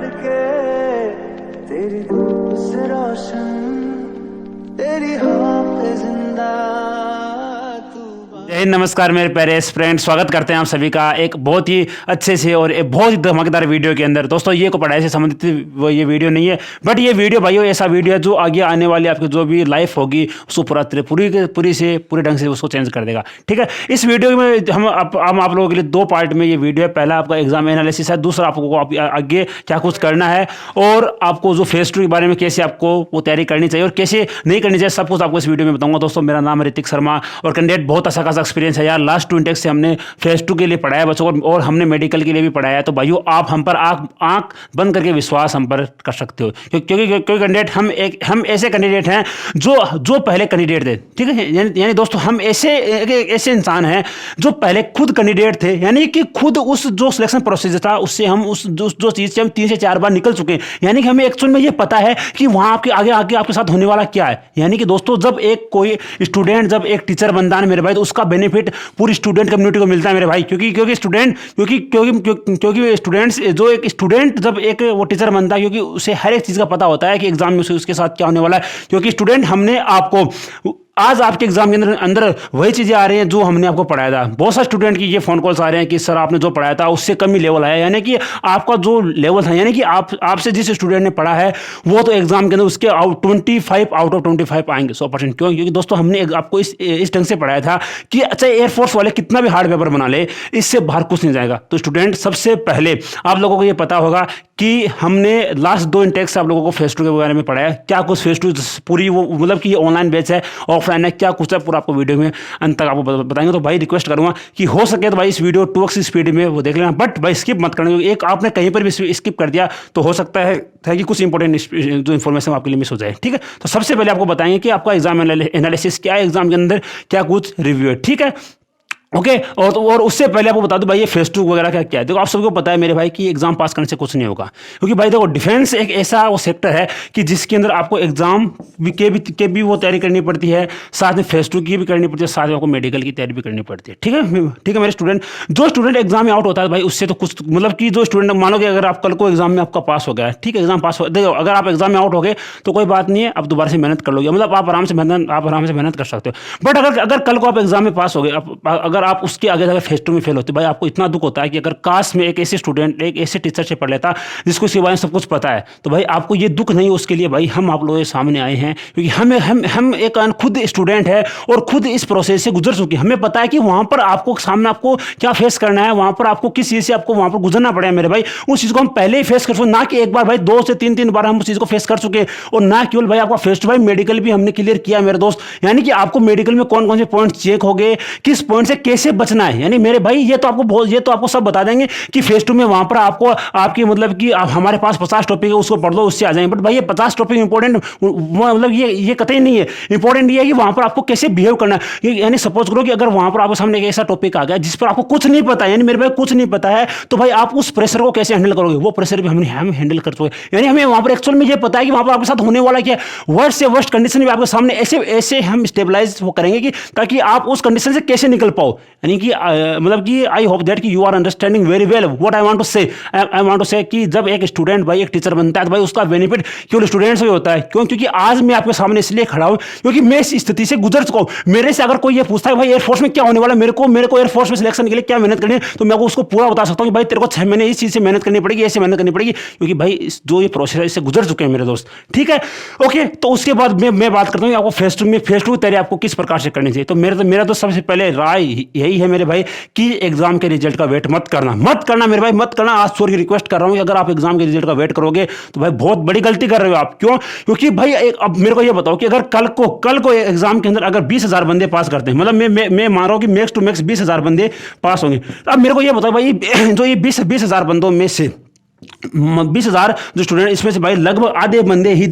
लड़के तेरी धूप से रोशन तेरी हवा पे जिंदा जय हिंद, नमस्कार मेरे प्यारे फ्रेंड, स्वागत करते हैं आप सभी का एक बहुत ही अच्छे से और एक बहुत ही धमाकेदार वीडियो के अंदर। दोस्तों ये को पढ़ाई से संबंधित वो ये वीडियो नहीं है, बट ये वीडियो भाइयों ऐसा वीडियो है जो आगे आने वाली आपकी जो भी लाइफ होगी उसको पूरे ढंग से उसको चेंज कर देगा। ठीक है, इस वीडियो में हम आप लोगों के लिए दो पार्ट में ये वीडियो है। पहला आपका एग्जाम एनालिसिस है, दूसरा आपको आगे क्या कुछ करना है और आपको जो फेज 2 के बारे में कैसे आपको वो तैयारी करनी चाहिए और कैसे नहीं करनी चाहिए, सब कुछ आपको इस वीडियो में बताऊंगा। दोस्तों मेरा नाम है ऋतिक शर्मा और कैंडिडेट बहुत अच्छा खासा एक्सपीरियंस है यार। लास्ट 2 इंटेक्स से हमने फेज 2 के लिए पढ़ाया बच्चों को और हमने मेडिकल के लिए भी पढ़ाया है। तो भाइयों आप हम पर आंख बंद करके विश्वास हम पर कर सकते हो, क्योंकि कैंडिडेट हम ऐसे कैंडिडेट हैं जो पहले कैंडिडेट थे। ठीक है, यानी दोस्तों हम ऐसे इंसान हैं जो पहले खुद कैंडिडेट थे, यानी कि खुद उस जो सिलेक्शन प्रोसीजर था उससे हम उस जो चीज से हम 3 से 4 बार निकल चुके हैं। यानी कि हमें एक्चुअल में ये पता है कि वहां आपके आगे आपके साथ होने वाला क्या है। यानी कि दोस्तों जब कोई स्टूडेंट जब एक टीचर बनता है मेरे भाई, तो उसका बेनिफिट पूरी स्टूडेंट कम्युनिटी को मिलता है मेरे भाई। क्योंकि स्टूडेंट्स जो एक स्टूडेंट जब एक वो टीचर बनता है, क्योंकि उसे हर एक चीज़ का पता होता है कि एग्जाम में उसके साथ क्या होने वाला है। क्योंकि स्टूडेंट हमने आपको आज आपके एग्जाम के अंदर वही चीज़ें आ रही हैं जो हमने आपको पढ़ाया था। बहुत सारे स्टूडेंट की ये फोन कॉल्स आ रहे हैं कि सर आपने जो पढ़ाया था उससे कम ही लेवल आया, यानी कि आपका जो लेवल था, यानी कि आपसे जिस स्टूडेंट ने पढ़ा है वो तो एग्जाम के अंदर उसके 25 आउट ऑफ 25 आएंगे 100%। क्यों? क्योंकि दोस्तों हमने आपको इस ढंग से पढ़ाया था कि अच्छा एयरफोर्स वाले कितना भी हार्ड पेपर बना ले इससे बाहर कुछ नहीं जाएगा। तो स्टूडेंट सबसे पहले आप लोगों को ये पता होगा कि हमने लास्ट 2 इंटेक्स से आप लोगों को फेज 2 के बारे में पढ़ाया। क्या कुछ फेज 2 पूरी वो मतलब कि ऑनलाइन बैच है ऑफलाइन है, क्या कुछ है पूरा आपको वीडियो में अंत तक आपको बताएंगे। तो भाई रिक्वेस्ट करूंगा कि हो सके तो भाई इस वीडियो 2x स्पीड में वो देख लेना, बट भाई स्किप मत करना, क्योंकि एक आपने कहीं पर भी स्किप कर दिया तो हो सकता है कि कुछ इंपॉर्टेंट जो इन्फॉर्मेशन आपके लिए मिस हो जाए। ठीक है, तो सबसे पहले आपको बताएंगे कि आपका एग्जाम एनालिसिस क्या है, एग्जाम के अंदर क्या कुछ रिव्यू है। ठीक है, ओके और उससे पहले आपको बता दूं भाई ये फेज 2 वगैरह क्या है। देखो आप सबको पता है मेरे भाई कि एग्जाम पास करने से कुछ नहीं होगा, क्योंकि भाई देखो डिफेंस एक ऐसा वो सेक्टर है कि जिसके अंदर आपको एग्जाम के भी वो तैयारी करनी पड़ती है, साथ में फेज 2 की भी करनी पड़ती है, साथ में आपको मेडिकल की तैयारी भी करनी पड़ती है। ठीक है मेरे स्टूडेंट, जो स्टूडेंट एग्जाम में आउट होता है भाई उससे तो कुछ मतलब कि जो स्टूडेंट मानो कि अगर आप कल को एग्जाम में आपका पास हो गया, ठीक है एग्जाम पास हो, देखो अगर आप एग्जाम में आउट हो गए तो कोई बात नहीं है, आप दोबारा से मेहनत कर लोगे, मतलब आप आराम से मेहनत कर सकते हो। बट अगर कल को आप एग्जाम में पास हो गए, अगर आप उसके आगे फेज 2 में फेल होते भाई, आपको इतना दुख होता है कि अगर काश में एक ऐसे स्टूडेंट एक ऐसे टीचर से पढ़ लेता जिसको इसके बारे में सब कुछ पता है, तो भाई आपको ये दुख नहीं, उसके लिए भाई हम आप लोगों के सामने आए हैं, क्योंकि हम एक खुद स्टूडेंट है और खुद इस प्रोसेस से गुजर चुके हैं। हमें पता है कि वहां पर आपको सामने आपको क्या फेस करना है, वहां पर आपको किस चीज से आपको वहां पर गुजरना पड़ेगा मेरे भाई, उस चीज को हम पहले ही फेस कर चुके, ना कि एक बार भाई 2 से 3 बार हम उस चीज को फेस कर चुके, और ना केवल भाई आपका फेस 2 भाई मेडिकल भी हमने क्लियर किया मेरे दोस्त। यानी कि आपको मेडिकल में कौन कौन से पॉइंट चेक हो गए, किस पॉइंट से कैसे बचना है, यानी मेरे भाई ये तो आपको सब बता देंगे कि फेज 2 में वहां पर आपको आपकी मतलब कि हमारे पास 50 टॉपिक है उसको पढ़ लो उससे आ जाएंगे। बट भाई ये 50 टॉपिक इंपॉर्टेंट मतलब ये कतई नहीं है, इंपॉर्टेंट ये है कि वहां पर आपको कैसे बिहेव करना है। यानी सपोज करो कि अगर वहां पर आपके सामने एक ऐसा टॉपिक आ गया जिस पर आपको कुछ नहीं पता है, यानी मेरे भाई कुछ नहीं पता है, तो भाई आप उस प्रेशर को कैसे हैंडल करोगे, वो प्रेशर भी हम हैंडल कर चुके। यानी हमें वहां पर एक्चुअल में ये पता है कि वहां पर आपके साथ होने वाला क्या है, वर्स्ट से वर्स्ट कंडीशन भी आपके सामने ऐसे हम स्टेबलाइज वो करेंगे कि ताकि आप उस कंडीशन से कैसे निकल पाओ। यानी कि मतलब कि आई होप दैट कि you are understanding very well what I want to say. I want to से कि जब एक स्टूडेंट भाई एक टीचर बनता है तो भाई उसका बेनिफिट केवल स्टूडेंट से ही होता है। क्यों? क्योंकि आज मैं आपके सामने इसलिए खड़ा हूं क्योंकि मैं इस स्थिति से गुजर चुका हूं। मेरे से अगर कोई ये पूछता है भाई एयरफोर्स में क्या होने वाला, मेरे को एयरफोर्स में सिलेक्शन के लिए क्या मेहनत करनी है, तो मैं उसको पूरा बता सकता हूं कि भाई तेरे को 6 महीने इस चीज से मेहनत करनी पड़ेगी, ऐसे मेहनत करनी पड़ेगी, क्योंकि भाई जो ये प्रोसेस है इससे गुजर चुके हैं मेरे दोस्त। ठीक है, ओके। तो उसके बाद मैं बात करता हूँ आपको फेज 2 तैयारी आपको किस प्रकार से करनी चाहिए। तो मेरा तो सबसे पहले राय यही है मेरे भाई कि एग्जाम के रिजल्ट का वेट मत करना मेरे भाई, मत करना। आज सॉरी रिक्वेस्ट कर रहा हूं कि अगर आप एग्जाम के रिजल्ट का वेट करोगे तो भाई बहुत बड़ी गलती कर रहे हो आप। क्यों? क्योंकि भाई अब मेरे को ये बताओ कि अगर कल को एग्जाम के अंदर अगर 20,000 बंदे पास करते हैं, मतलब मैं मान रहा हूं कि मैक्स टू मैक्स 20,000 बंदे पास होंगे। अब मेरे को ये बताओ भाई जो ये 20,000 बंदों में से 20,000 जो स्टूडेंट, इसमें से भाई लगभग आधे बंदे ही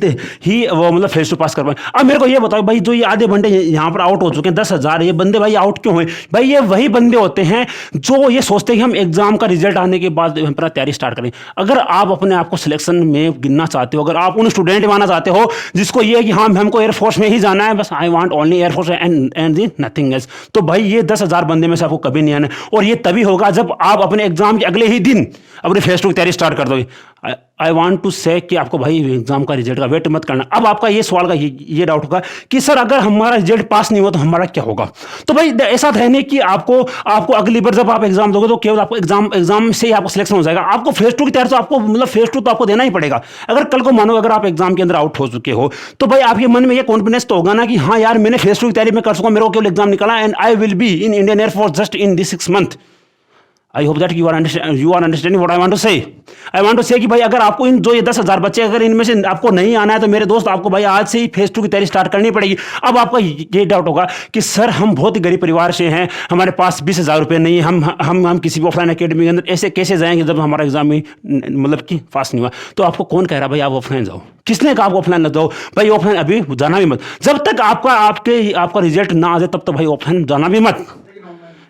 वो मतलब फेस 2 पास कर पाए। अब मेरे को ये बताओ भाई जो ये आधे बंदे यहाँ पर आउट हो चुके हैं 10,000, ये बंदे भाई आउट क्यों हुए? भाई ये वही बंदे होते हैं जो ये सोचते हैं कि हम एग्जाम का रिजल्ट आने के बाद हम अपना तैयारी स्टार्ट करें। अगर आप अपने आप को सिलेक्शन में गिनना चाहते हो, अगर आप उन स्टूडेंट माना चाहते हो जिसको ये है कि हाँ हमको एयरफोर्स में ही जाना है, बस I want only air force and the nothing else, तो भाई ये 10,000 बंदे में से आपको कभी नहीं आना। और ये तभी होगा जब आप अपने एग्जाम के अगले ही दिन अपने फेस 2 की तैयारी स्टार्ट कर दो। आई वॉन्ट टू से कि आपको भाई एग्जाम का रिजल्ट का वेट मत करना। अब आपका ये सवाल का ये डाउट होगा कि सर अगर हमारा रिजल्ट पास नहीं हुआ तो हमारा क्या होगा। तो भाई ऐसा है नहीं कि आपको अगली बार जब आप एग्जाम दोगे तो केवल आपको एग्जाम से ही आपको सिलेक्शन हो जाएगा। आपको फेज 2 की तैयारी तो आपको मतलब फेज 2 तो आपको देना ही पड़ेगा। अगर कल को मानो अगर आप एग्जाम के अंदर आउट हो चुके हो तो भाई आपके मन में ये कॉन्फिडेंस तो होगा ना कि हाँ यार मैंने फेज 2 की तैयारी में कर सकूँ, मेरे को केवल एग्जाम निकाला and I will be in Indian air force just in this 6 months। I hope that you are understanding what I want to say. I want to से कि भाई अगर आपको इन जो ये 10,000 बच्चे अगर इनमें से आपको नहीं आना है तो मेरे दोस्त आपको भाई आज से ही फेज 2 की तैयारी स्टार्ट करनी पड़ेगी। अब आपका ये डाउट होगा कि सर हम बहुत ही गरीब परिवार से हैं, हमारे पास 20,000 रुपये नहीं है, हम किसी भी ऑफलाइन अकेडमी के अंदर ऐसे कैसे जाएंगे जब हमारा एग्जाम ही मतलब कि पास नहीं हुआ। तो आपको कौन कह रहा है भाई आप ऑफलाइन जाओ? किसने कहा आप ऑफलाइन न जाओ? भाई ऑफलाइन अभी जाना भी मत, जब तक आपका रिजल्ट ना आ जाए तब तक भाई ऑफलाइन जाना भी मत।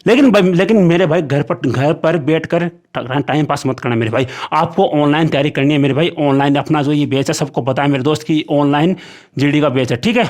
लेकिन मेरे भाई घर पर बैठकर टाइम पास मत करना मेरे भाई। आपको ऑनलाइन तैयारी करनी है मेरे भाई। ऑनलाइन अपना जो ये बैच है सबको पता है मेरे दोस्त की ऑनलाइन जीडी का बैच है, ठीक है।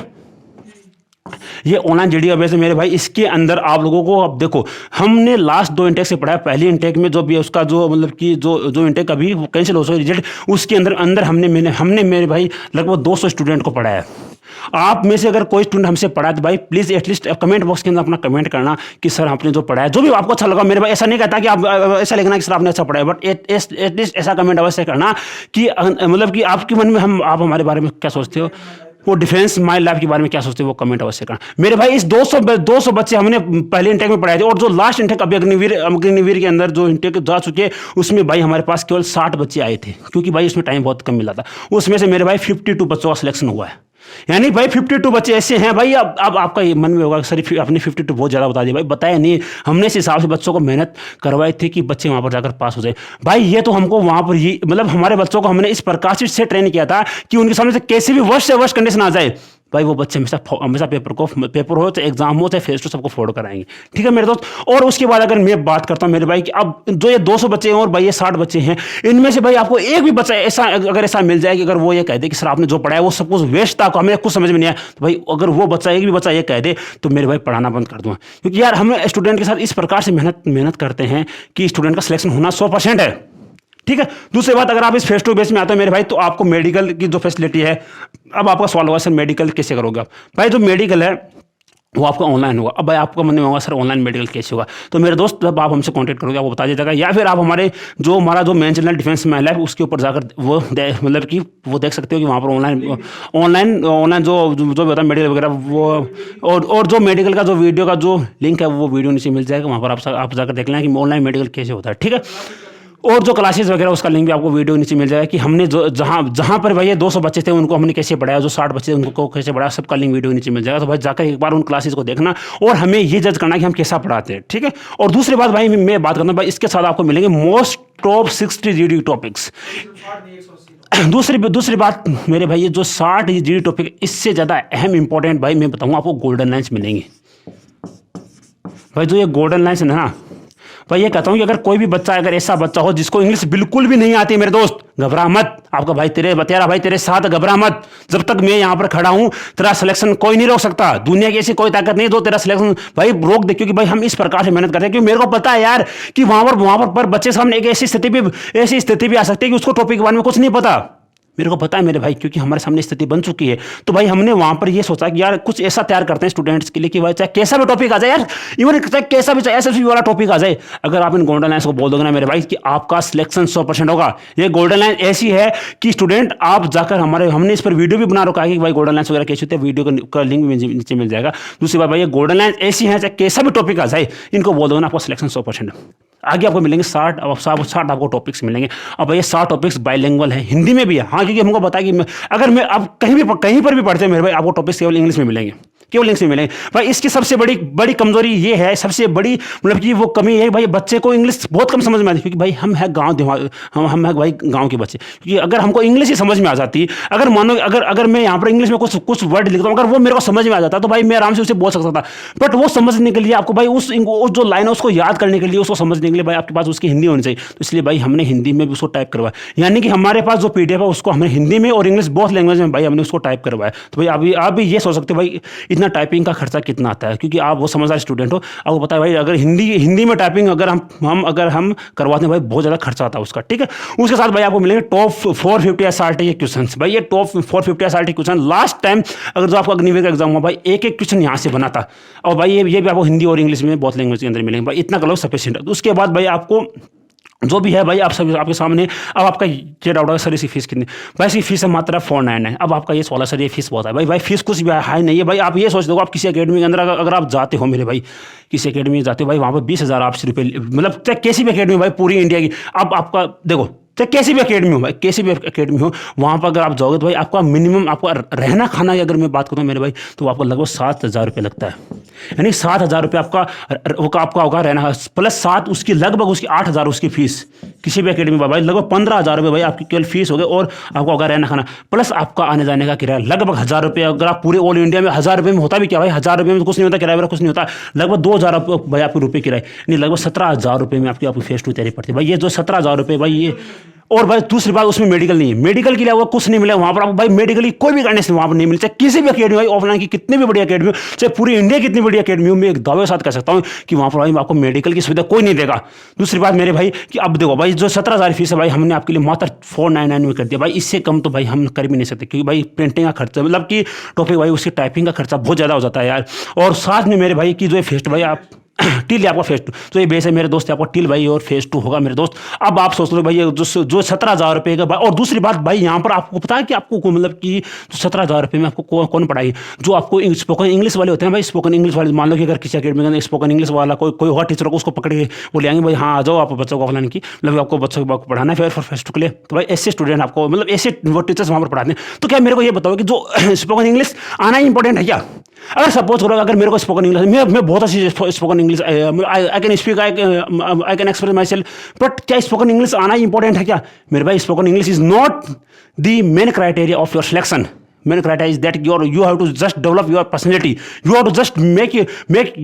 ये ऑनलाइन जीडी का बैच है मेरे भाई। इसके अंदर आप लोगों को अब देखो हमने लास्ट 2 इंटेक से पढ़ा है। पहली इंटेक में जो भी उसका जो मतलब कि जो इंटेक अभी कैंसिल हो रिजल्ट उसके अंदर हमने मेरे भाई लगभग 200 स्टूडेंट को पढ़ाया है। आप में से अगर कोई स्टूडेंट हमसे पढ़ा है तो भाई प्लीज़ एटलीस्ट कमेंट बॉक्स के अंदर अपना कमेंट करना कि सर आपने जो पढ़ा है जो भी आपको अच्छा लगा मेरे भाई। ऐसा नहीं कहता कि आप ऐसा लिखना कि सर आपने अच्छा पढ़ा है, बट एटलीस्ट ऐसा कमेंट अवश्य करना कि मतलब कि आपके मन में आप हमारे बारे में क्या सोचते हो, वो डिफेंस माई लाइफ के बारे में क्या सोचते हो वो कमेंट अवश्य करना मेरे भाई। इस 200 बच्चे हमने पहले इंटेक में पढ़ाए थे और जो लास्ट इंटेक अभी अग्निवीर के अंदर जो इंटेक जा चुके हैं उसमें भाई हमारे पास केवल 60 बच्चे आए थे, क्योंकि भाई उसमें टाइम बहुत कम मिला था। उसमें से मेरे भाई 52 बच्चों का सिलेक्शन हुआ है। यानी भाई 52 बच्चे ऐसे हैं भाई। अब आपका ये मन में होगा सर आपने 52 बहुत ज़्यादा बता दिया। भाई बताया नहीं, हमने इस हिसाब से बच्चों को मेहनत करवाई थी कि बच्चे वहाँ पर जाकर पास हो जाए। भाई ये तो हमको वहाँ पर ये मतलब हमारे बच्चों को हमने इस प्रकार से ट्रेन किया था कि उनके सामने से कैसे भी वर्स्ट से वर्स्ट कंडीशन आ जाए भाई वो बच्चे हमेशा पेपर हो चाहे एग्जाम हो चाहे फेस 2 सबको फॉरवर्ड कराएंगे, ठीक है मेरे दोस्त। और उसके बाद अगर मैं बात करता हूँ मेरे भाई कि अब जो ये 200 बच्चे हैं और भाई ये 60 बच्चे हैं, इनमें से भाई आपको एक भी बच्चा ऐसा मिल जाए कि अगर वो ये कह दे कि सर आपने जो पढ़ाया वो सब कुछ वेस्ट था, हमें कुछ समझ में नहीं आया, तो भाई अगर वो बच्चा एक भी बच्चा ये कह दे तो मेरे भाई पढ़ाना बंद कर दूँगा। क्योंकि यार हम स्टूडेंट के साथ इस प्रकार से मेहनत करते हैं कि स्टूडेंट का सिलेक्शन होना 100% है, ठीक है। दूसरी बात अगर आप इस फेस 2 बेस में आते हो मेरे भाई तो आपको मेडिकल की जो फैसिलिटी है। अब आपका सवाल होगा सर मेडिकल कैसे करोगे आप? भाई जो मेडिकल है वो आपका ऑनलाइन होगा। अब भाई आपका मन में होगा सर ऑनलाइन मेडिकल कैसे होगा? तो मेरे दोस्त जब आप हमसे कांटेक्ट करोगे आपको बता दिया जाएगा, या फिर आप हमारा जो मेन चैनल डिफेंस में है उसके ऊपर जाकर वो मतलब कि वो देख सकते हो कि वहाँ पर ऑनलाइन जो भी होता है मेडिकल वगैरह वो और जो मेडिकल का जो वीडियो का जो लिंक है वो वीडियो नीचे मिल जाएगा। वहाँ पर आप जाकर देख लें कि ऑनलाइन मेडिकल कैसे होता है, ठीक है। और जो क्लासेस वगैरह उसका लिंक भी आपको वीडियो नीचे मिल जाएगा कि हमने जो जहाँ पर भाई 200 बच्चे थे उनको हमने कैसे पढ़ाया, जो 60 बच्चे थे उनको कैसे पढ़ाया, सबका लिंक वीडियो नीचे मिल जाएगा। तो भाई जाकर एक बार उन क्लासेस को देखना और हमें ये जज करना कि हम कैसा पढ़ाते हैं, ठीक है। और दूसरी बात भाई मैं बात करता हूँ भाई इसके साथ आपको मिलेंगे मोस्ट टॉप 60 जीडी टॉपिक्स। दूसरी बात मेरे भाई ये जो 60 जीडी टॉपिक इससे ज़्यादा अहम इंपॉर्टेंट भाई मैं बताऊँगा आपको गोल्डन लाइन्स मिलेंगे। भाई जो ये गोल्डन लाइन्स है ना भाई ये कहता हूँ कि अगर कोई भी बच्चा अगर ऐसा बच्चा हो जिसको इंग्लिश बिल्कुल भी नहीं आती मेरे दोस्त घबरा मत। आपका भाई तेरे साथ घबरा मत। जब तक मैं यहाँ पर खड़ा हूँ तेरा सिलेक्शन कोई नहीं रोक सकता। दुनिया की ऐसी कोई ताकत नहीं जो तेरा सिलेक्शन भाई रोक दे, क्योंकि भाई हम इस प्रकार से मेहनत करते हैं। क्योंकि मेरे को पता है यार कि वहाँ पर बच्चे सामने एक ऐसी स्थिति भी आ सकती है कि उसको टॉपिक के बारे में कुछ नहीं पता। मेरे को पता है मेरे भाई, क्योंकि हमारे सामने स्थिति बन चुकी है। तो भाई हमने वहां पर ये सोचा कि यार कुछ ऐसा तैयार करते हैं स्टूडेंट्स के लिए कि भाई चाहे कैसा भी टॉपिक आ जाए यार, इवन चाहे कैसा भी चाहे एसएसबी वाला टॉपिक आ जाए, अगर आप इन गोल्डन लाइन्स को बोल दोगे ना मेरे भाई कि आपका सिलेक्शन 100% होगा। ये गोल्डन लाइन ऐसी है कि स्टूडेंट आप जाकर हमने इस पर वीडियो भी बना रखा है कि भाई गोल्डन लाइन्स वगैरह कैसे होते हैं, वीडियो का लिंक नीचे मिल जाएगा। दूसरी बात भाई ये गोल्डन लाइन ऐसी है चाहे कैसा भी टॉपिक आ जाए, इनको बोल दोगे ना आपका सिलेक्शन 100%। आगे आपको मिलेंगे 60 आपको टॉपिक्स मिलेंगे। अब भाई ये 60 टॉपिक्स बाइलिंगुअल है, हिंदी में भी है। हाँ, क्योंकि हमको पता है कि अगर मैं अब कहीं पर भी पढ़ते हैं मेरे भाई आपको टॉपिक्स केवल इंग्लिश में मिलेंगे, केवल इंग्लिश में मिलेंगे। भाई इसकी सबसे बड़ी कमजोरी ये है, सबसे बड़ी मतलब कि वो कमी है भाई बच्चे को इंग्लिश बहुत कम समझ में आती है। क्योंकि भाई हम है हम है भाई गाँव के बच्चे। क्योंकि अगर हमको इंग्लिश ही समझ में आ जाती, अगर मानो अगर मैं यहाँ पर इंग्लिश में कुछ वर्ड लिखता हूँ, अगर वो मेरे को समझ में आ जाता तो भाई मैं आराम से उसे बोल सकता था। बट वो समझने के लिए आपको भाई उस जो लाइन है उसको याद करने के लिए, उसको समझने के लिए भाई आपके पास उसकी हिंदी होनी चाहिए। तो इसलिए भाई हमने हिंदी में भी उसको टाइप करवाया, यानी कि हमारे पास जो पीडीएफ है उसको हमने हिंदी में और इंग्लिश बोथ लैंग्वेज में भाई हमने उसको टाइप करवाया। तो भाई अभी आप भी ये सोच सकते हो भाई इतना टाइपिंग का खर्चा कितना आता है, क्योंकि आप वो समझदार स्टूडेंट हो, आपको पता है भाई अगर हिंदी में टाइपिंग अगर हम करवाते हैं भाई बहुत ज़्यादा खर्चा आता है उसका, ठीक है। उसके साथ भाई आपको मिलेंगे टॉप 450 SRT के क्वेश्चन। भाई ये top 450 SRT question last time अगर जो आपका अग्निवीर का एग्जाम हुआ भाई एक क्वेश्चन यहाँ से बना था। और भाई ये भी आपको हिंदी और इंग्लिश में बहुत लैंग्वेज के अंदर मिलेंगे भाई, इतना करो सफिशिएंट। उसके बाद भाई आपको जो भी है भाई आप सब आपके सामने। अब आपका ये डाउट है सर इसकी फीस कितनी, भाई इसकी फीस है मात्र 499। अब आपका ये सवाल सर ये फीस बहुत है भाई फीस कुछ भी हाई नहीं है भाई। आप ये सोच दो आप किसी अकेडमी के अंदर अगर आप जाते हो मेरे भाई, किसी अकेडमी में जाते हो भाई वहाँ पर 20,000 आपसे रुपये, मतलब चाहे कैसी भी अकेडमी भाई पूरी इंडिया की। अब आपका देखो चाहे कैसी भी अकेडमी हो भाई, कैसी भी अकेडमी हो, वहाँ पर अगर आप जाओगे तो भाई आपका मिनिमम आपका रहना खाना की अगर मैं बात करूँ मेरे भाई तो आपको लगभग 7,000 रुपये लगता है। यानी 7,000 रुपये आपका होगा रहना, प्लस 7 उसकी लगभग उसकी 8,000 उसकी फीस किसी भी अकेडमी में भाई, लगभग 15,000 रुपये भाई आपकी केवल फीस हो गई। और आपका होगा रहना खाना, प्लस आपका आने जाने का किराया लगभग 1,000 रुपये। अगर आप पूरे ऑल इंडिया में 1,000 रुपये में होता भी क्या भाई, 1,000 रुपये में कुछ नहीं होता, किराया वगैरह कुछ नहीं होता, लगभग 2,000 भाई आपके रुपये किराए, यानी लगभग 17,000 रुपये में आपकी फेस टू तैयारी पड़ती है भाई। ये जो 17,000 रुपये भाई ये, और भाई दूसरी बात उसमें मेडिकल नहीं है, मेडिकल के लिए वो कुछ नहीं मिला वहाँ पर आपको भाई, मेडिकली कोई भी गाइडेंस वहाँ पर नहीं मिलता। किसी भी अकेडमी भाई ऑफलाइन की कितनी भी बड़ी अकेडमी हो, चाहे पूरी इंडिया की कितनी बड़ी अकेडमी हो, मैं एक दावे के साथ कह सकता हूँ कि वहाँ पर भाई आपको मेडिकल की सुविधा कोई नहीं देगा। दूसरी बात मेरे भाई कि अब देखो भाई जो 17,000 फीस है भाई हमने आपके लिए मात्र 499 में कर दिया भाई, इससे कम तो भाई हम कर भी नहीं सकते, क्योंकि भाई प्रिंटिंग का खर्चा मतलब कि टॉपिक भाई उसकी टाइपिंग का खर्चा बहुत ज़्यादा हो जाता है यार। और साथ में मेरे भाई की जो फेस्ट भाई आप टिल आपका फेस टू, तो ये बेस है मेरे दोस्त आपका टिल भाई और फेस टू होगा मेरे दोस्त। अब आप सोच लो भाई ये जो 17,000 रुपये का भाई, और दूसरी बात भाई यहाँ पर आपको पता है कि आपको मतलब कि 17,000 रुपये में आपको कौन पढ़ाई, जो आपको स्पोकन इंग्लिश वाले होते हैं भाई, स्पोकन इंग्लिश वाले मान लो कि अगर किसी अकेडमी में स्पोकन इंग्लिश वाला कोई और टीचर को उसको पकड़ के वो ले आएंगे भाई, हाँ आ जाओ आप बच्चों को ऑफलाइन की मतलब आपको बच्चों को पढ़ाना है फिर फेस टू के लिए, तो भाई ऐसे स्टूडेंट आपको मतलब ऐसे वो टीचर्स वहाँ पर पढ़ाते हैं। तो क्या मेरे को ये बताओ कि जो स्पोकन इंग्लिश आना ही इंपॉर्टेंट है क्या? अगर सपोज करो अगर मेरे को स्पोकन इंग्लिश मैं बहुत अच्छी spoken English I can speak I can express my self, but क्या स्पोकन इंग्लिश आना ही इंपॉर्टेंट है क्या? मेरे भाई spoken English is not the main criteria of your selection. Main criteria is that you have to just develop your personality. You have to just make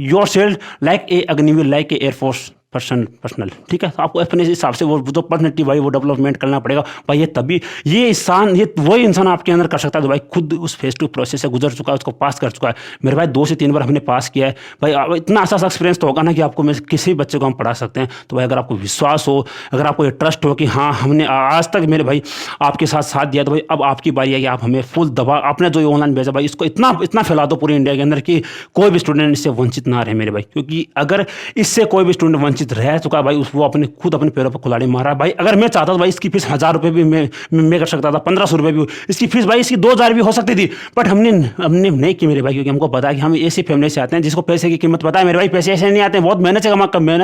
yourself like a Agniveer, like a Air Force personal, ठीक है। तो आपको अपने हिसाब से वो जो personality भाई वो डेवलपमेंट करना पड़ेगा भाई। ये तभी ये वही इंसान आपके अंदर कर सकता है तो भाई खुद उस फेस टू प्रोसेस से गुजर चुका है, उसको पास कर चुका है। मेरे भाई 2 से 3 बार हमने पास किया है भाई। इतना अच्छा एक्सपीरियंस तो होगा ना कि आपको किसी बच्चे को हम पढ़ा सकते हैं। तो भाई अगर आपको विश्वास हो, अगर आपको ये ट्रस्ट हो कि हाँ हमने आज तक मेरे भाई आपके साथ दिया, तो भाई अब आपकी बारी है कि आप हमें फुल दबा आपने जो ऑनलाइन भेजा भाई इसको इतना फैला दो पूरी इंडिया के अंदर कि कोई भी स्टूडेंट इससे वंचित ना रहे मेरे भाई। क्योंकि अगर इससे कोई भी स्टूडेंट वंचित रह चुका भाई वो खुद अपने पैरों पर कुल्हाड़ी मारा भाई। अगर मैं चाहता था भाई इसकी फीस 1,000 रुपये भी मैं कर सकता था, 1,500 रुपये भी इसकी फीस भाई इसकी 2,000 भी हो सकती थी, बट हमने नहीं की मेरे भाई। क्योंकि हमको पता है कि हम ऐसी फैमिली से आते हैं जिसको पैसे की कीमत पता है मेरे भाई। पैसे ऐसे नहीं आते हैं, बहुत मेहनत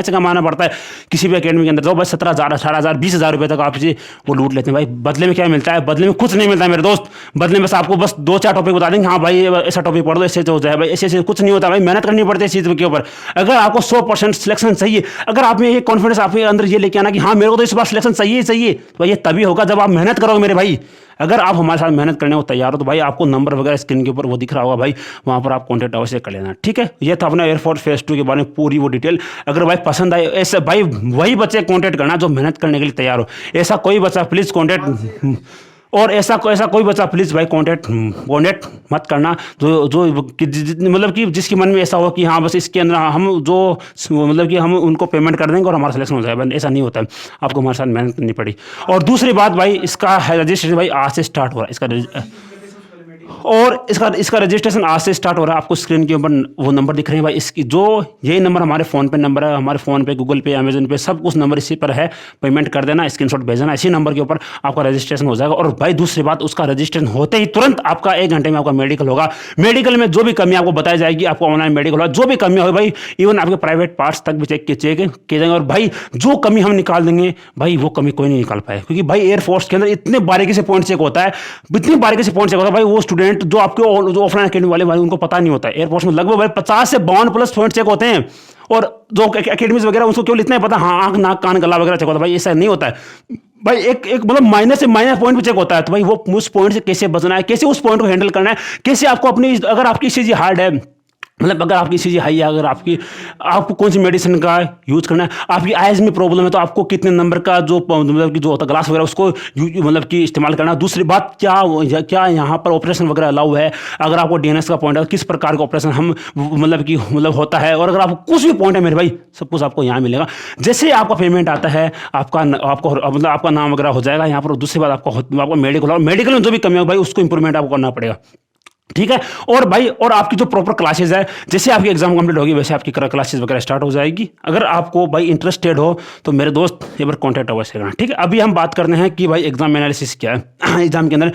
से कमाना पड़ता है। किसी भी अकेडमी के अंदर जाओ भाई 17,000 18,000 20,000 रुपये तक आपसे वो लूट लेते हैं भाई। बदले में क्या मिलता है? बदले में कुछ नहीं मिलता है मेरे दोस्त। बदले में आपको बस 2-4 टॉपिक बता देंगे, हाँ भाई ऐसा टॉपिक पढ़ दो इससे हो जाए भाई, ऐसे कुछ नहीं होता भाई। मेहनत करनी पड़ती है इस चीज़ के ऊपर। अगर आपको 100% सिलेक्शन चाहिए, अगर आप में ये कॉन्फिडेंस आपके अंदर ये लेके आना कि हाँ मेरे को तो इस बार सिलेक्शन चाहिए तो ये तभी होगा जब आप मेहनत करोगे मेरे भाई। अगर आप हमारे साथ मेहनत करने को तैयार हो तो भाई आपको नंबर वगैरह स्क्रीन के ऊपर वो दिख रहा होगा भाई, वहाँ पर आप कॉन्टैक्ट अवश्य कर लेना, ठीक है। ये था अपना एयरफोर्स फेस 2 के बारे में पूरी वो डिटेल। अगर भाई पसंद आए ऐसे भाई वही बच्चे कॉन्टैक्ट करना जो मेहनत करने के लिए तैयार हो। ऐसा कोई बच्चा प्लीज़ कॉन्टैक्ट और ऐसा कोई बच्चा प्लीज़ भाई कॉन्टैक्ट मत करना जो मतलब कि जिसके मन में ऐसा हो कि हाँ बस इसके अंदर हम जो मतलब कि हम उनको पेमेंट कर देंगे और हमारा सिलेक्शन हो जाएगा। ऐसा नहीं होता है, आपको हमारे साथ मेहनत करनी पड़ी। और दूसरी बात भाई इसका रजिस्ट्रेशन भाई आज से स्टार्ट हो रहा है। इसका रजिस्ट्रेशन आज से स्टार्ट हो रहा है। आपको स्क्रीन के ऊपर वो नंबर दिख रहे हैं भाई, इसकी जो यही नंबर हमारे फ़ोन पे नंबर है, हमारे फ़ोन पे गूगल पे अमेजन पे सब कुछ नंबर इसी पर है। पेमेंट कर देना, स्क्रीनशॉट भेज देना, इसी नंबर के ऊपर आपका रजिस्ट्रेशन हो जाएगा। और भाई दूसरी बात उसका रजिस्ट्रेशन होते ही तुरंत आपका 1 घंटे में आपका मेडिकल होगा। मेडिकल में जो भी कमी आपको बताई जाएगी, आपको ऑनलाइन मेडिकल होगा, जो भी कमी होगी भाई इवन आपके प्राइवेट पार्ट्स तक भी चेक किए जाएंगे। और भाई जो कमी हम निकाल देंगे भाई वो कमी कोई नहीं निकाल पाए, क्योंकि भाई एयरफोर्स के अंदर इतने बारीकी से पॉइंट चेक होता है, इतनी बारीकी से पॉइंट चेक होता है भाई। वो स्टूडेंट जो आपके जो ऑफलाइन अकेडमी वाले भाई उनको पता नहीं होता है। एयरफोर्स में लगभग भाई 50 से 52 प्लस पॉइंट चेक होते हैं। और जो अकेडमीज वगैरह उसको केवल इतना ही पता हाँ आंख नाक कान गला वगैरह चेक होता है भाई, ऐसा नहीं होता है भाई। एक मतलब माइनस से माइनस पॉइंट भी चेक होता है। तो भाई वो उस पॉइंट से कैसे बचना है, कैसे उस पॉइंट को हैंडल करना है, कैसे आपको अपनी अगर आपकी चीज़ हार्ड है मतलब अगर आपकी ईसीजी हाई है, अगर आपको कौन सी मेडिसिन का यूज़ करना है, आपकी आइज में प्रॉब्लम है तो आपको कितने नंबर का जो मतलब कि जो होता है ग्लास वगैरह उसको मतलब कि इस्तेमाल करना है। दूसरी बात क्या यहाँ पर ऑपरेशन वगैरह अलाउ है, अगर आपको डीएनएस का पॉइंट है किस प्रकार का ऑपरेशन हम मतलब होता है, और अगर आपको कुछ भी पॉइंट है मेरे भाई सब कुछ आपको यहाँ मिलेगा। जैसे आपका पेमेंट आता है आपको मतलब आपका नाम वगैरह हो जाएगा यहाँ पर। दूसरी बात आपको मेडिकल में जो भी कमी हो भाई उसको इंप्रूवमेंट आपको करना पड़ेगा, ठीक है। और भाई और आपकी जो प्रॉपर क्लासेज है, जैसे आपकी एग्जाम कंप्लीट होगी वैसे आपकी क्लासेज वगैरह स्टार्ट हो जाएगी। अगर आपको भाई इंटरेस्टेड हो तो मेरे दोस्त एक बार कॉन्टैक्ट अवश्य करना, ठीक है। अभी हम बात करते हैं कि भाई एग्जाम एनालिसिस क्या है एग्जाम के अंदर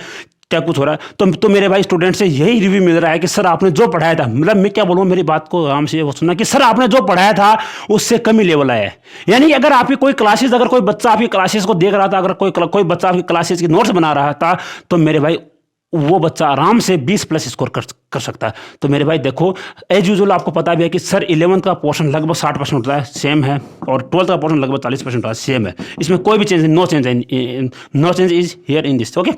क्या कुछ हो रहा है। तो मेरे भाई स्टूडेंट से यही रिव्यू मिल रहा है कि सर आपने जो पढ़ाया था, मतलब मैं क्या बोलूँ, मेरी बात को आराम से सुनना कि सर आपने जो पढ़ाया था उससे कम ही लेवल आया है। यानी अगर आपकी कोई क्लासेस, अगर कोई बच्चा आपकी क्लासेस को देख रहा था, अगर कोई बच्चा आपकी क्लासेस की नोट्स बना रहा था, तो मेरे भाई वो बच्चा आराम से 20+ स्कोर कर सकता है। तो मेरे भाई देखो, एज यूजुअल आपको पता भी है कि सर 11th का पोर्शन लगभग 60% होता है, सेम है, और 12th का पोर्शन लगभग 40% होता है, सेम है। इसमें कोई भी change, no change is here in this, okay.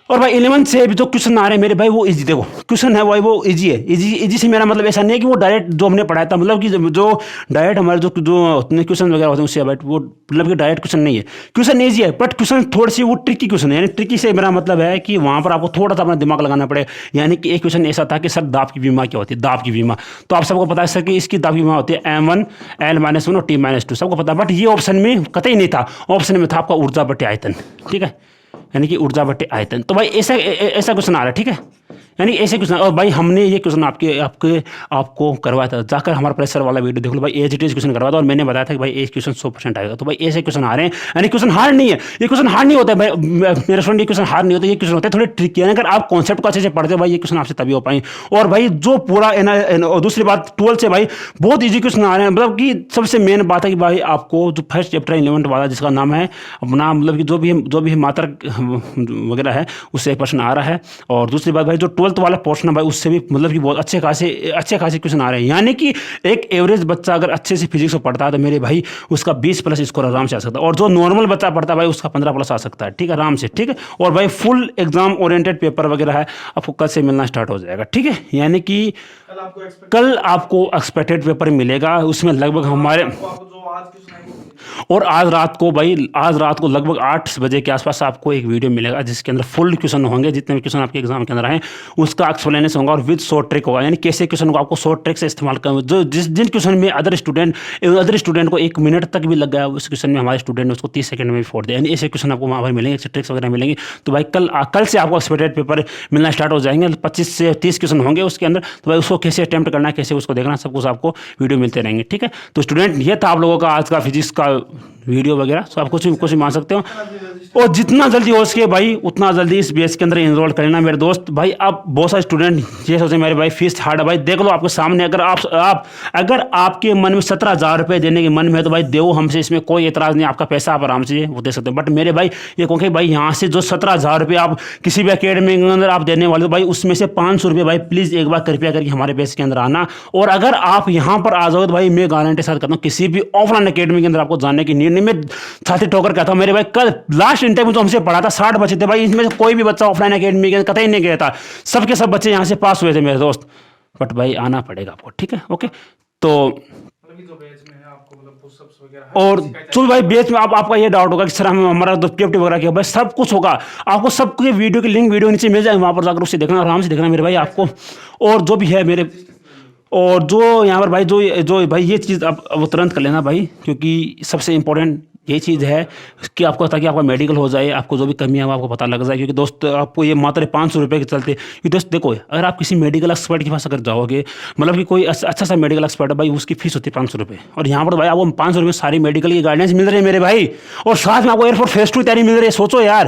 और भाई 11th से भी जो क्वेश्चन आ रहे हैं मेरे भाई वो इजी, देखो क्वेश्चन है भाई वो इजी है। इजी से मेरा मतलब ऐसा नहीं है कि वो डायरेक्ट जो हमने पढ़ाया था, मतलब कि जो डायरेक्ट हमारे जो क्वेश्चन वगैरह होते हैं उससे बट वो मतलब कि डायरेक्ट क्वेश्चन नहीं है। क्वेश्चन इजी है बट क्वेश्चन थोड़ी सी वो ट्रिकी क्वेश्चन है। यानी ट्रिकी से मेरा मतलब है कि वहाँ पर आपको थोड़ा सा अपना दिमाग लगाना पड़ेगा। यानी कि एक क्वेश्चन ऐसा था कि सर दाब की बीमा क्या होती है, दाब की बीमा, तो आप सबको पता है सर कि इसकी दाब की बीमा होती है M1 L-1 और T-2, सबको पता है। बट ये ऑप्शन में कतई नहीं था, ऑप्शन में था आपका ऊर्जा बटे आयतन, ठीक है, यानी कि ऊर्जा बटे आयतन। तो भाई ऐसा क्वेश्चन आ रहा है, ठीक है, यानी ऐसे क्वेश्चन। और भाई हमने ये क्वेश्चन आपको करवाया था, जाकर हमारा प्रेशर वाला वीडियो देख लो भाई, एज इट इज क्वेश्चन करवाया था और मैंने बताया था कि भाई ये क्वेश्चन 100% आएगा। तो भाई ऐसे क्वेश्चन आ रहे हैं, यानी क्वेश्चन हार्ड नहीं है, ये क्वेश्चन हार्ड नहीं होता है भाई मेरे फ्रेंड, ये क्वेश्चन हार्ड नहीं होता, ये क्वेश्चन होते हैं थोड़े ट्रिकी। यानी अगर आप कॉन्सेप्ट को अच्छे से पढ़ते हो भाई ये क्वेश्चन आपसे तभी हो पाएंगे। और भाई जो पूरा और दूसरी बात 12th से भाई बहुत ईजी क्वेश्चन आ रहे हैं। मतलब कि सबसे मेन बात है कि भाई आपको जो फर्स्ट चैप्टर 11th वाला जिसका नाम है अपना, मतलब कि जो भी मात्रक वगैरह है उससे एक प्रश्न आ रहा है। और दूसरी बात भाई जो 12th वाला पोर्शन है भाई उससे भी मतलब कि बहुत अच्छे खासे क्वेश्चन आ रहे हैं। यानी कि एक एवरेज बच्चा अगर अच्छे से फिजिक्स को पढ़ता है तो मेरे भाई उसका 20+ स्कोर आराम से आ सकता है, और जो नॉर्मल बच्चा पढ़ता है भाई उसका 15+ आ सकता है, ठीक है, आराम से, ठीक है। और भाई फुल एग्जाम ओरिएंटेड पेपर वगैरह है आपको कल से मिलना स्टार्ट हो जाएगा, ठीक है। यानी कि कल आपको एक्सपेक्टेड पेपर मिलेगा, उसमें लगभग हमारे और आज रात को लगभग 8 बजे के आसपास आपको एक वीडियो मिलेगा जिसके अंदर फुल क्वेश्चन होंगे, जितने भी क्वेश्चन आपके एग्जाम के अंदर आए उसका एक्सप्लेनेशन होगा और विद शॉर्ट ट्रिक होगा। यानी कैसे क्वेश्चन को आपको शॉर्ट ट्रिक से इस्तेमाल करना, जो जिन क्वेश्चन में अदर स्टूडेंट को 1 मिनट तक भी लग गया उस क्वेश्चन में हमारे स्टूडेंट ने उसको 30 सेकंड में भी फोड़ दिया। यानी ऐसे क्वेश्चन आपको वहाँ पर मिलेंगे, ऐसे ट्रिक्स वगैरह मिलेंगे। तो भाई कल से आपको एक्सपेक्टेड पेपर मिलना स्टार्ट हो जाएंगे, 25 से 30 क्वेश्चन होंगे उसके अंदर। तो भाई उसको कैसे अटेम्प्ट करना है, कैसे उसको देखना, सब कुछ आपको वीडियो मिलते रहेंगे, ठीक है। तो स्टूडेंट ये था आप लोगों का आज का फिजिक्स का वीडियो वगैरह, तो आप कुछ मान सकते हो। और जितना जल्दी हो सके भाई उतना जल्दी इस बेस के अंदर इनरोल कर लेना मेरे दोस्त। भाई आप बहुत सारे स्टूडेंट ये सोचे मेरे भाई फीस हार्ड है, भाई देख लो आपके सामने, अगर आपके मन में 17,000 रुपये देने के मन में है तो भाई दो, हमसे इसमें कोई एतराज़ नहीं, आपका पैसा आप आराम से वो दे सकते हो। बट मेरे भाई ये क्योंकि भाई यहाँ से जो 17,000 रुपये आप किसी भी अकेडमी के अंदर आप देने वाले हो भाई, उसमें से 500 रुपये भाई प्लीज़ एक बार कृपया करके हमारे बेस के अंदर आना। और अगर आप यहाँ पर आ जाओ तो भाई मैं गारंटी साथ करता हूँ किसी भी ऑफलाइन अकेडमी के अंदर आपको जाने की नीड नहीं। मैं छाती ठोकर कहता हूँ मेरे भाई, कल लास्ट इंटरव्यू जो हमसे पढ़ा था 60 बच्चे थे भाई, इसमें से कोई भी बच्चा ऑफलाइन अकेडमी के कतई नहीं गया था, सबके सब बच्चे यहाँ से पास हुए थे मेरे दोस्त। बट भाई आना पड़ेगा आपको, ठीक है, ओके। तो और चल भाई बेच में आपका ये डाउट होगा कि सर हमारा तो PFT वगैरह क्या, भाई सब कुछ होगा, आपको सबके वीडियो की लिंक वीडियो नीचे मिल जाएगी, वहाँ पर जाकर उससे देखना, आराम से देखना मेरे भाई आपको। और जो भी है मेरे, और जो यहाँ पर भाई जो भाई ये चीज़ आप वो तुरंत कर लेना भाई, क्योंकि सबसे इंपॉर्टेंट ये चीज़ है कि आपको, ताकि आपका मेडिकल हो जाए, आपको जो भी कमी है वो आपको पता लग जाए। क्योंकि दोस्त आपको ये मात्र 500 रुपये के चलते, क्योंकि दोस्त देखो अगर आप किसी मेडिकल एक्सपर्ट के पास अगर जाओगे, मतलब कि कोई अच्छा सा मेडिकल एक्सपर्ट है भाई, उसकी फीस होती है 500 रुपये, और यहाँ पर भाई आपको 500 रुपये सारी मेडिकल की गाइडेंस मिल रही है मेरे भाई, और साथ में आपको एयरफोर्स फेस 2 तैयारी मिल रही है। सोचो यार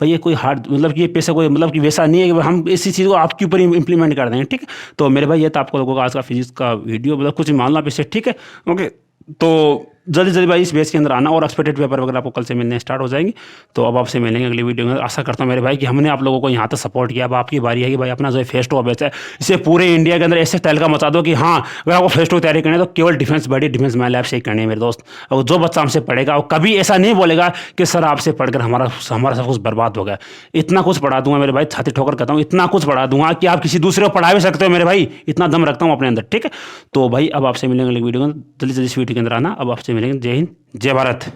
भाई, ये कोई हार्ड मतलब कि ये पैसा कोई मतलब कि वैसा नहीं है कि हम इसी चीज़ को आपके ऊपर इंप्लीमेंट कर देंगे, ठीक है। तो मेरे भाई ये था आपको लोगों का आज का फिजिक्स का वीडियो, मतलब कुछ मानना पीछे, ठीक है, ओके। तो जल्दी जल्दी भाई इस बैच के अंदर आना, और एक्सपेक्टेड पेपर वगैरह आपको कल से मिलने स्टार्ट हो जाएंगे। तो अब आपसे मिलेंगे अगली वीडियो में। आशा करता हूँ मेरे भाई कि हमने आप लोगों को यहाँ तक सपोर्ट किया। अब आपकी बारी है कि भाई अपना जो फेस टू बैच है इसे पूरे इंडिया के अंदर ऐसे स्टाइल का मचा दो कि हाँ, अगर आपको फेस टू तैयारी करनी है तो केवल डिफेंस बॉडी डिफेंस माई लैब से ही करनी है मेरे दोस्त। और जो बच्चा हमसे पढ़ेगा वो कभी ऐसा नहीं बोलेगा कि सर आपसे पढ़कर हमारा सब कुछ बर्बाद हो गया। इतना कुछ पढ़ा दूंगा मेरे भाई, छाती ठोकर कहता हूँ, इतना कुछ पढ़ा दूंगा कि आप किसी दूसरे को पढ़ा भी सकते हो मेरे भाई, इतना दम रखता हूँ अपने अंदर। ठीक है, तो भाई अब आपसे मिलेंगे अगली वीडियो में। जल्दी जल्दी इस वीडियो के अंदर आना। अब आपसे मिलेंगे। जय हिंद, जय भारत।